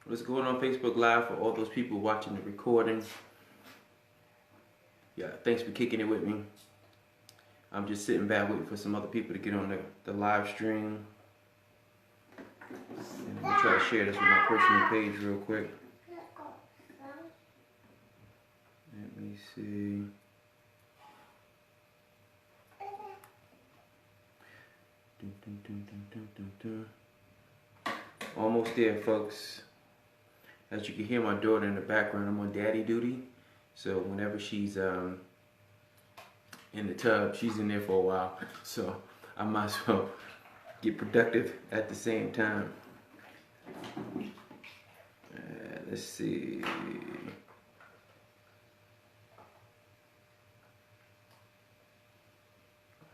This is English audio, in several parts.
What's going on Facebook Live for all those people watching the recording? Yeah, thanks for kicking it with me. I'm just sitting back waiting for some other people to get on the live stream. And I'm gonna try to share this with my personal page real quick. Let me see. Almost there, folks. As you can hear my daughter in the background, I'm on daddy duty. So whenever she's in the tub, she's in there for a while. So I might as well get productive at the same time. Let's see.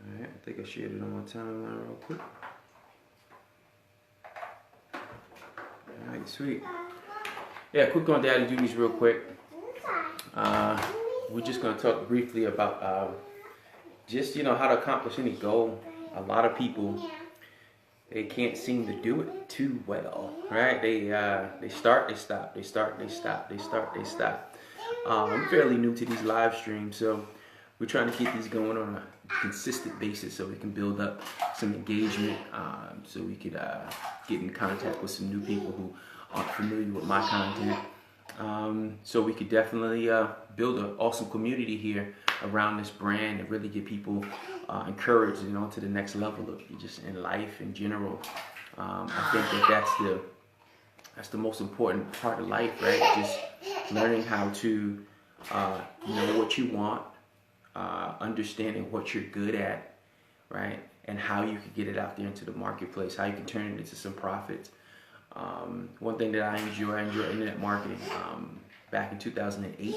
Alright, I think I shared it on my timeline real quick. Alright, sweet. Yeah, quick on daddy duties real quick. We're just going to talk briefly about just, how to accomplish any goal. A lot of people, they can't seem to do it too well, right? They start, they stop, they start, they stop, they start, they stop. I'm fairly new to these live streams, so we're trying to keep these going on a consistent basis so we can build up some engagement, so we could get in contact with some new people who aren't familiar with my content. So we could definitely build an awesome community here around this brand and really get people encouraged, to the next level of just in life in general. I think that's the most important part of life, right? Just learning how to know what you want, understanding what you're good at, right? And how you can get it out there into the marketplace, how you can turn it into some profits. One thing that I enjoy internet marketing. Back in 2008,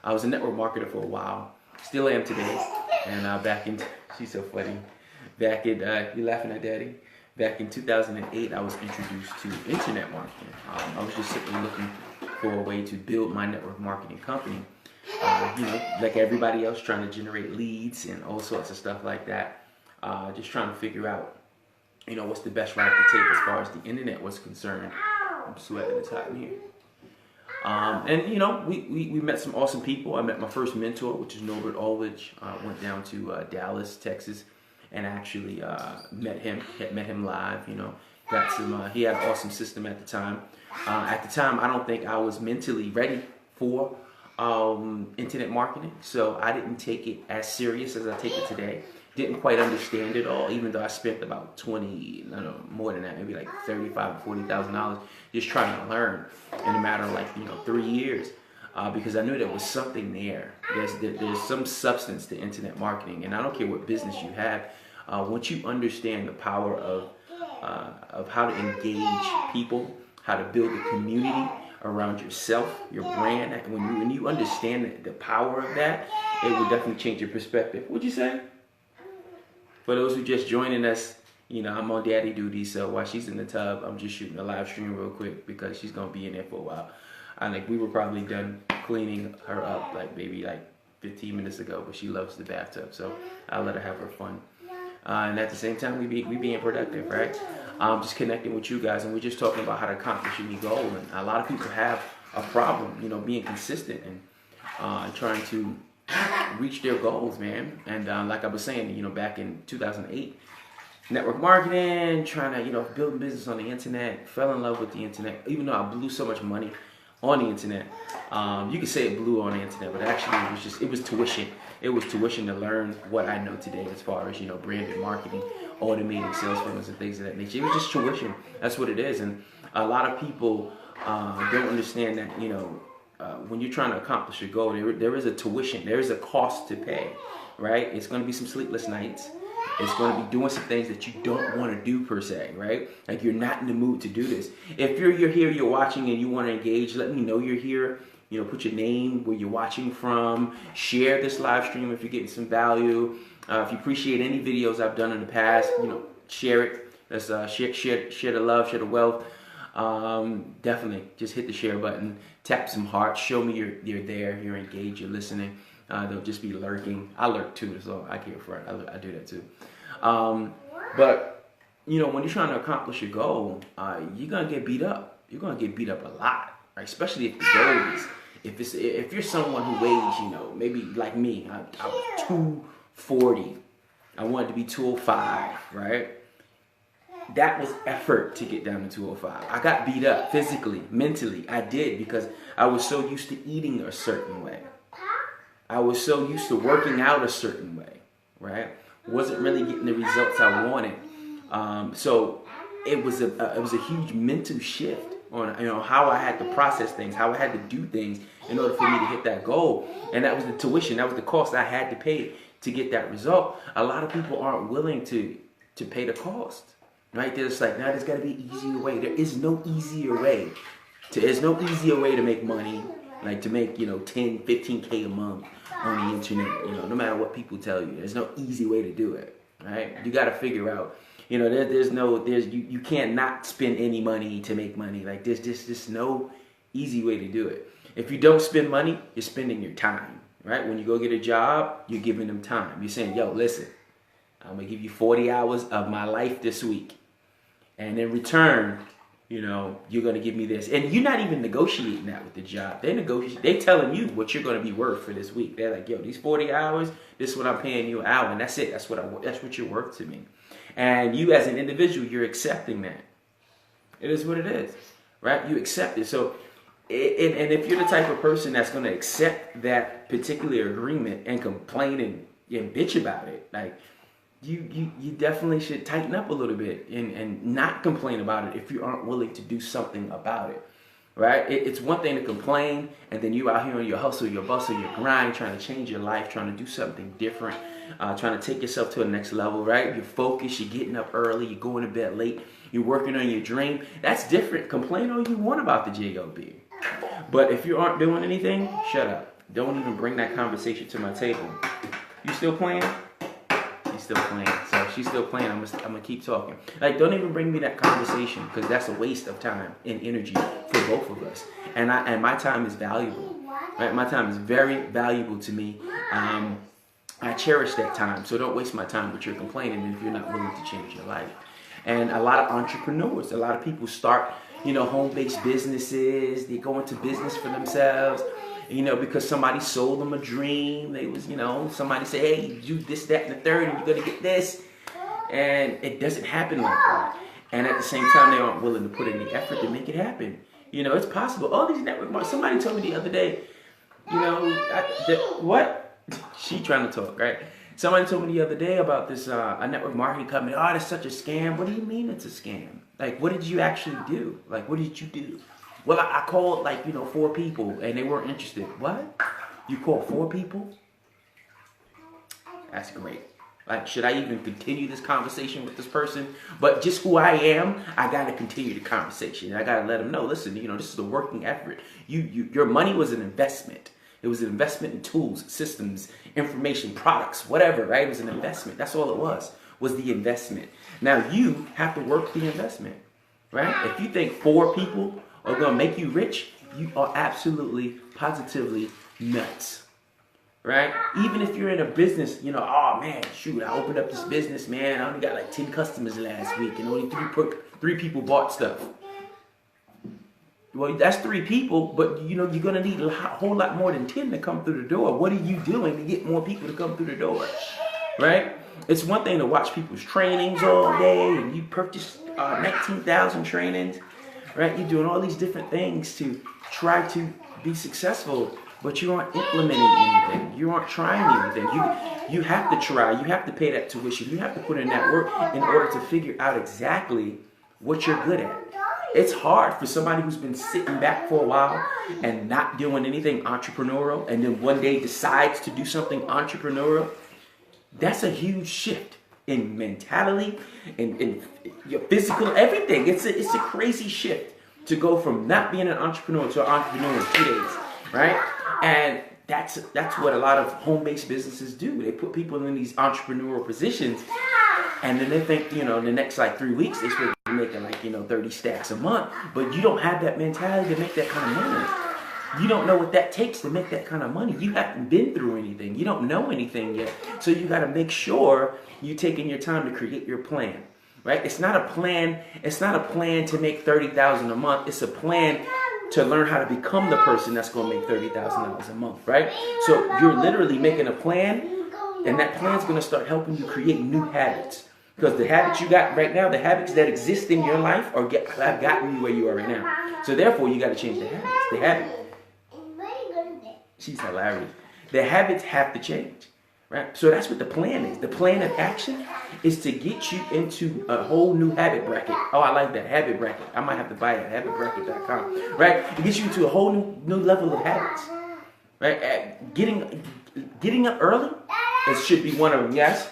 I was a network marketer for a while. Still am today. And she's so funny. Back in, you laughing at daddy? Back in 2008, I was introduced to internet marketing. I was just simply looking for a way to build my network marketing company. Like everybody else, trying to generate leads and all sorts of stuff like that. Just trying to figure out, what's the best route to take as far as the internet was concerned. I'm sweating, it's hot in here. We met some awesome people. I met my first mentor, which is Norbert Ulrich. Went down to Dallas, Texas, and actually met him live. Got some. He had an awesome system at the time. At the time, I don't think I was mentally ready for internet marketing, so I didn't take it as serious as I take it today. Didn't quite understand it all, even though I spent about more than that, maybe like $35,000 to $40,000 just trying to learn in a matter of 3 years, because I knew there was something there. There's some substance to internet marketing, and I don't care what business you have. Once you understand the power of how to engage people, how to build a community around yourself, your brand, and when you understand the power of that, it will definitely change your perspective. What'd you say? For those who just joining us, I'm on daddy duty, so while she's in the tub, I'm just shooting a live stream real quick because she's gonna be in there for a while. I think we were probably done cleaning her up maybe 15 minutes ago, but she loves the bathtub, so I'll let her have her fun. And at the same time, we being productive, right? I'm just connecting with you guys, and we're just talking about how to accomplish any goal. And a lot of people have a problem, being consistent and trying to reach their goals, man. And like I was saying, back in 2008, network marketing, trying to, build a business on the internet, fell in love with the internet, even though I blew so much money on the internet. You could say it blew on the internet, but actually it was tuition. It was tuition to learn what I know today as far as, branded marketing, automating sales funnels and things of that nature. It was just tuition. That's what it is. And a lot of people don't understand that, when you're trying to accomplish your goal, there is a tuition, there is a cost to pay, right? It's going to be some sleepless nights. It's going to be doing some things that you don't want to do per se, right? Like you're not in the mood to do this. If you're here, you're watching and you want to engage, let me know you're here. Put your name, where you're watching from. Share this live stream if you're getting some value. If you appreciate any videos I've done in the past, share it. Let's share the love, share the wealth. Definitely just hit the share button, tap some hearts, show me you're there, you're engaged, you're listening. They'll just be lurking. I lurk too, so I can't front. I do that too. But when you're trying to accomplish your goal, you're gonna get beat up. you're gonna get beat up a lot, right? Especially if the goal is, if you're someone who weighs, maybe like me, I was 240. I wanted to be 205, right? That was effort to get down to 205. I got beat up physically, mentally. I did, because I was so used to eating a certain way. I was so used to working out a certain way, right? Wasn't really getting the results I wanted. So it was a huge mental shift on how I had to process things, how I had to do things in order for me to hit that goal. And that was the tuition, that was the cost I had to pay to get that result. A lot of people aren't willing to pay the cost. Right? They're just like, nah, there's got to be an easier way. There is no easier way. There's no easier way to make money, like to make, 10, 15K a month on the internet, no matter what people tell you. There's no easy way to do it, right? You got to figure out, you can't not spend any money to make money. Like there's just no easy way to do it. If you don't spend money, you're spending your time, right? When you go get a job, you're giving them time. You're saying, yo, listen, I'm going to give you 40 hours of my life this week. And in return, you're going to give me this. And you're not even negotiating that with the job. They're telling you what you're going to be worth for this week. They're like, yo, these 40 hours, this is what I'm paying you an hour. And that's it. That's what you're worth to me. And you as an individual, you're accepting that. It is what it is, right? You accept it. So, and if you're the type of person that's going to accept that particular agreement and complain and bitch about it, like, you definitely should tighten up a little bit and not complain about it if you aren't willing to do something about it, right? It's one thing to complain, and then you out here on your hustle, your bustle, your grind, trying to change your life, trying to do something different, trying to take yourself to the next level, right? You're focused, you're getting up early, you're going to bed late, you're working on your dream. That's different. Complain all you want about the job. But if you aren't doing anything, shut up. Don't even bring that conversation to my table. You still playing? Still playing, so she's still playing. I'm gonna keep talking. Like, don't even bring me that conversation, because that's a waste of time and energy for both of us. And my time is valuable. Right? My time is very valuable to me. I cherish that time, so don't waste my time with your complaining if you're not willing to change your life. And a lot of entrepreneurs, a lot of people start, home-based businesses. They go into business for themselves. Because somebody sold them a dream. They was, somebody said, hey, you do this, that, and the third, and you're going to get this. And it doesn't happen like that. And at the same time, they aren't willing to put in the effort to make it happen. It's possible. All these network marketers. Somebody told me the other day, what? She trying to talk, right? Somebody told me the other day about this, a network marketing company. Oh, that's such a scam. What do you mean it's a scam? Like, what did you actually do? Like, what did you do? Well, I called 4 people and they weren't interested. What? You called 4 people? That's great. Like, should I even continue this conversation with this person? But just who I am, I got to continue the conversation. I got to let them know, listen, this is a working effort. Your money was an investment. It was an investment in tools, systems, information, products, whatever, right? It was an investment. That's all it was the investment. Now you have to work the investment, right? If you think 4 people are going to make you rich, you are absolutely, positively nuts, right? Even if you're in a business, oh man, shoot, I opened up this business, man. I only got 10 customers last week and only 3 people bought stuff. Well, that's 3 people, but you're going to need a whole lot more than 10 to come through the door. What are you doing to get more people to come through the door, right? It's one thing to watch people's trainings all day and you purchase 19,000 trainings. Right? You're doing all these different things to try to be successful, but you aren't implementing anything. You aren't trying anything. You have to try. You have to pay that tuition. You have to put in that work in order to figure out exactly what you're good at. It's hard for somebody who's been sitting back for a while and not doing anything entrepreneurial and then one day decides to do something entrepreneurial. That's a huge shift in mentality, in your physical, everything. It's a crazy shift to go from not being an entrepreneur to an entrepreneur in 2 days, right? And that's what a lot of home-based businesses do. They put people in these entrepreneurial positions, and then they think, in the next 3 weeks they're supposed to be making 30 stacks a month, but you don't have that mentality to make that kind of money. You don't know what that takes to make that kind of money. You haven't been through anything. You don't know anything yet. So you got to make sure you're taking your time to create your plan. right? It's not a plan. It's not a plan to make $30,000 a month. It's a plan to learn how to become the person that's going to make $30,000 a month, right? So you're literally making a plan, and that plan's going to start helping you create new habits. Because the habits you got right now, the habits that exist in your life have gotten you where you are right now. So therefore, you got to change the habits. The habit. She's hilarious. The habits have to change, right? So that's what the plan is. The plan of action is to get you into a whole new habit bracket. Oh, I like that, habit bracket. I might have to buy it, habitbracket.com, right? To get you into a whole new level of habits, right? Getting up early, it should be one of them, yes?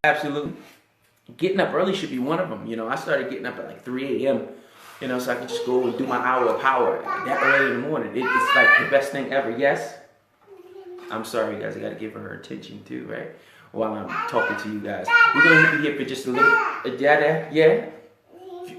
Absolutely. Getting up early should be one of them. You know, I started getting up at like 3 a.m., you know, so I could just go and do my hour of power that early in the morning. It's like the best thing ever, yes? I'm sorry, guys. I got to give her attention too, right? While I'm talking to you guys. We're going to be here for just a little, yeah,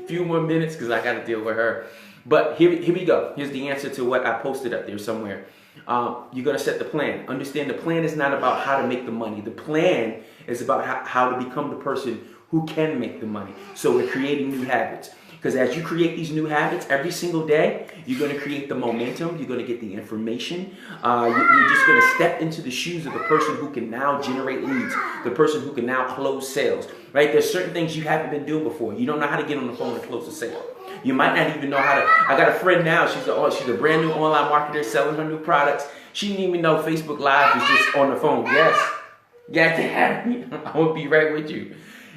few more minutes because I got to deal with her. But here we go. Here's the answer to what I posted up there somewhere. You're going to set the plan. Understand the plan is not about how to make the money. The plan is about how to become the person who can make the money. So we're creating new habits. Because as you create these new habits every single day, you're going to create the momentum. You're going to get the information. You're just going to step into the shoes of the person who can now generate leads, the person who can now close sales, right? There's certain things you haven't been doing before. You don't know how to get on the phone and close a sale. You might not even know how to. I got a friend now. She's a brand new online marketer selling her new products. She didn't even know Facebook Live was just on the phone. Yes. Yeah, I will be right with you.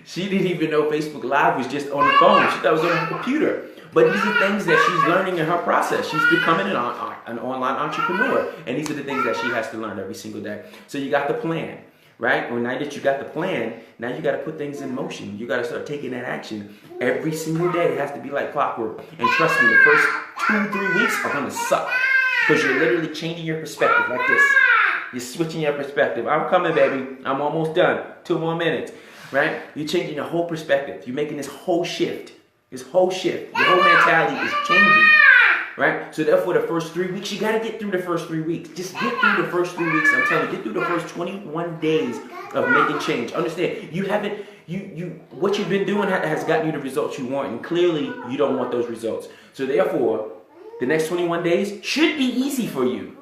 She didn't even know Facebook Live was just on the phone. She thought it was on her computer. But these are things that she's learning in her process. She's becoming an online entrepreneur. And these are the things that she has to learn every single day. So you got the plan, right? Well, now that you got the plan, now you got to put things in motion. You got to start taking that action. Every single day it has to be like clockwork. And trust me, the first 2-3 weeks are going to suck. Because you're literally changing your perspective like this. You're switching your perspective. I'm coming, baby. I'm almost done. 2 more minutes. Right? You're changing your whole perspective. You're making this whole shift. Your whole mentality is changing. Right? So therefore, the first 3 weeks, you got to get through the first 3 weeks. Just get through the first 3 weeks. I'm telling you, get through the first 21 days of making change. Understand, what you've been doing has gotten you the results you want, and clearly you don't want those results. So therefore, the next 21 days should be easy for you.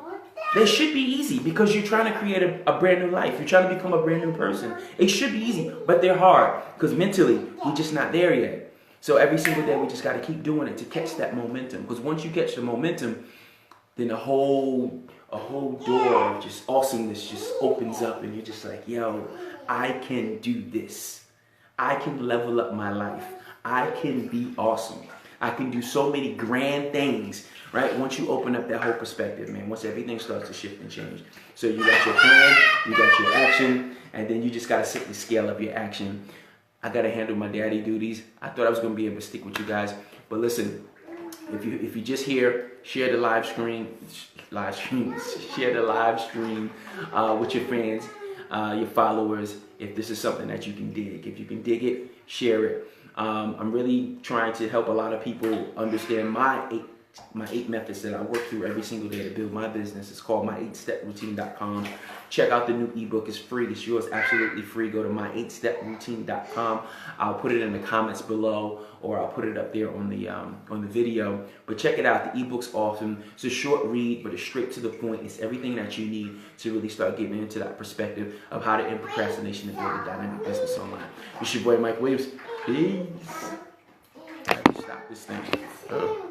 They should be easy because you're trying to create a brand new life. You're trying to become a brand new person. It should be easy, but they're hard because mentally, we're just not there yet. So every single day, we just got to keep doing it to catch that momentum. Because once you catch the momentum, then a whole door of just awesomeness just opens up, and you're just like, yo, I can do this. I can level up my life. I can be awesome. I can do so many grand things, right? Once you open up that whole perspective, man, once everything starts to shift and change. So you got your plan, you got your action, and then you just got to simply scale up your action. I got to handle my daddy duties. I thought I was going to be able to stick with you guys. But listen, if you just here, share the live stream, share the live stream with your friends, your followers, if this is something that you can dig. If you can dig it, share it. I'm really trying to help a lot of people understand my eight methods that I work through every single day to build my business. It's called my8steproutine.com. Check out the new ebook. It's free. It's yours, absolutely free. Go to my8steproutine.com. I'll put it in the comments below, or I'll put it up there on the video. But check it out. The ebook's awesome. It's a short read, but it's straight to the point. It's everything that you need to really start getting into that perspective of how to end procrastination and build a dynamic business online. It's your boy Mike Williams. Peace. Stop this thing.